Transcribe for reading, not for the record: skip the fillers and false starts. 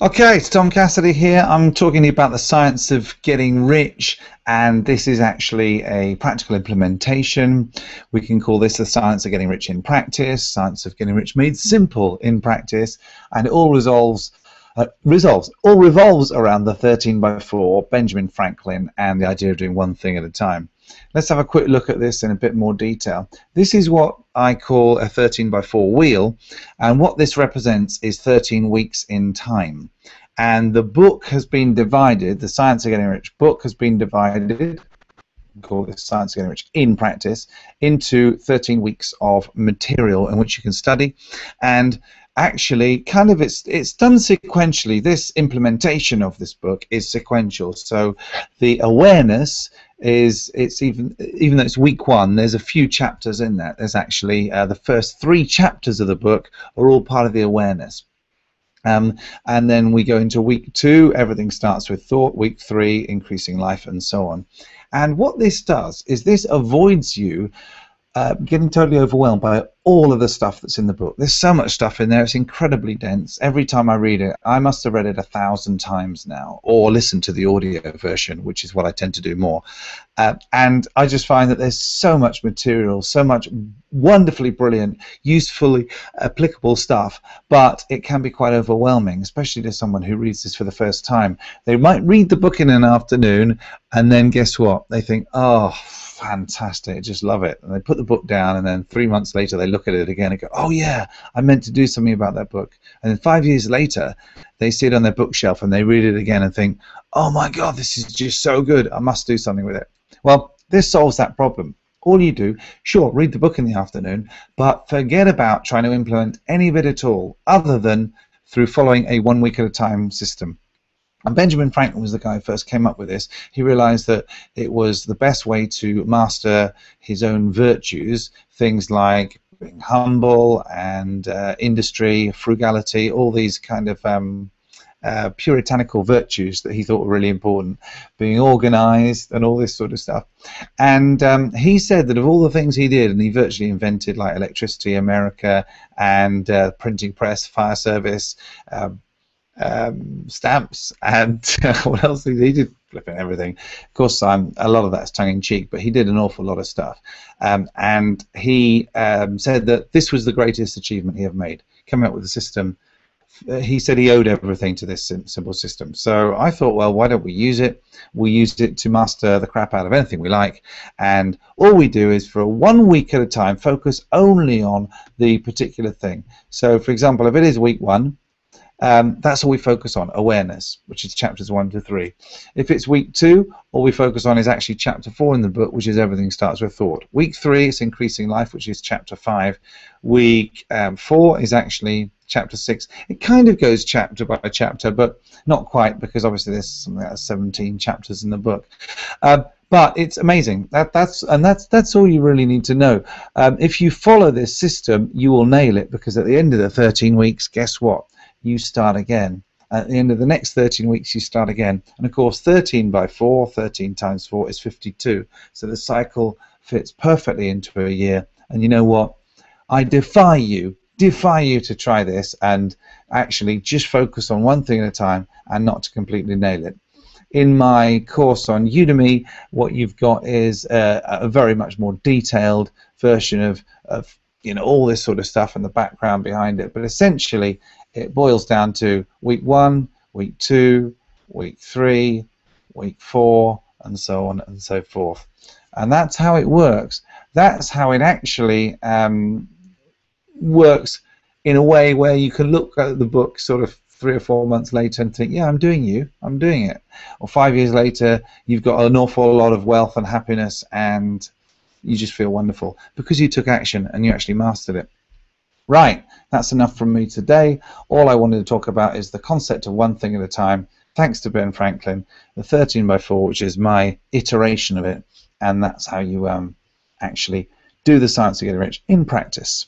Okay, it's Tom Cassidy here. I'm talking to you about the science of getting rich, and this is actually a practical implementation. We can call this the science of getting rich in practice, science of getting rich made simple in practice, and it all revolves around the 13 by 4, Benjamin Franklin, and the idea of doing one thing at a time. Let's have a quick look at this in a bit more detail. This is what I call a 13 by 4 wheel, and what this represents is 13 weeks in time. And the book has been divided, the Science of Getting Rich book has been divided, call this Science of Getting Rich in Practice, into 13 weeks of material in which you can study. And actually it's done sequentially. This implementation of this book is sequential, so the awareness is, it's even though it's week 1, there's a few chapters in that. There's actually the first 3 chapters of the book are all part of the awareness. And then we go into week 2, everything starts with thought, week 3, increasing life, and so on. And what this does is this avoids you getting totally overwhelmed by all of the stuff that's in the book. There's so much stuff in there, it's incredibly dense. Every time I read it, I must have read it 1,000 times now, or listened to the audio version, which is what I tend to do more. And I just find that there's so much material, so much wonderfully brilliant, usefully applicable stuff, but it can be quite overwhelming, especially to someone who reads this for the first time. They might read the book in an afternoon, and then guess what? They think, oh, fantastic, I just love it, and they put the book down, and then 3 months later they look at it again and go, oh yeah, I meant to do something about that book. And then 5 years later they see it on their bookshelf and they read it again and think, oh my god, this is just so good, I must do something with it. Well, this solves that problem. All you do, sure, read the book in the afternoon, but forget about trying to implement any of it at all other than through following a 1 week at a time system. And Benjamin Franklin was the guy who first came up with this. He realized that it was the best way to master his own virtues, things like being humble and industry, frugality, all these kind of puritanical virtues that he thought were really important, being organized and all this sort of stuff. And he said that of all the things he did, and he virtually invented like electricity, America, and printing press, fire service, stamps, and what else he did, flipping everything. Of course, a lot of that's tongue-in-cheek, but he did an awful lot of stuff. And he said that this was the greatest achievement he ever made, coming up with a system. He said he owed everything to this simple system. So I thought, well, why don't we use it? We use it to master the crap out of anything we like, and all we do is for 1 week at a time focus only on the particular thing. So for example, if it is week 1, that's all we focus on, awareness, which is chapters 1 to 3. If it's week 2, all we focus on is actually chapter 4 in the book, which is everything starts with thought. Week 3 is increasing life, which is chapter 5. Week 4 is actually chapter 6. It kind of goes chapter by chapter, but not quite, because obviously there's something like 17 chapters in the book. But it's amazing. That's all you really need to know. If you follow this system, you will nail it, because at the end of the 13 weeks, guess what? You start again. At the end of the next 13 weeks, you start again. And of course, 13 by 4, 13 times 4 is 52. So the cycle fits perfectly into a year. And you know what? I defy you to try this and actually just focus on one thing at a time and not to completely nail it. In my course on Udemy, what you've got is a very much more detailed version of all this sort of stuff and the background behind it. But essentially, it boils down to week 1, week 2, week 3, week 4, and so on and so forth. And that's how it works. That's how it actually works in a way where you can look at the book sort of 3 or 4 months later and think, yeah, I'm doing it. Or 5 years later, you've got an awful lot of wealth and happiness, and you just feel wonderful because you took action and you actually mastered it. Right, that's enough from me today. All I wanted to talk about is the concept of one thing at a time, thanks to Ben Franklin, the 13 by 4, which is my iteration of it, and that's how you actually do the science of getting rich in practice.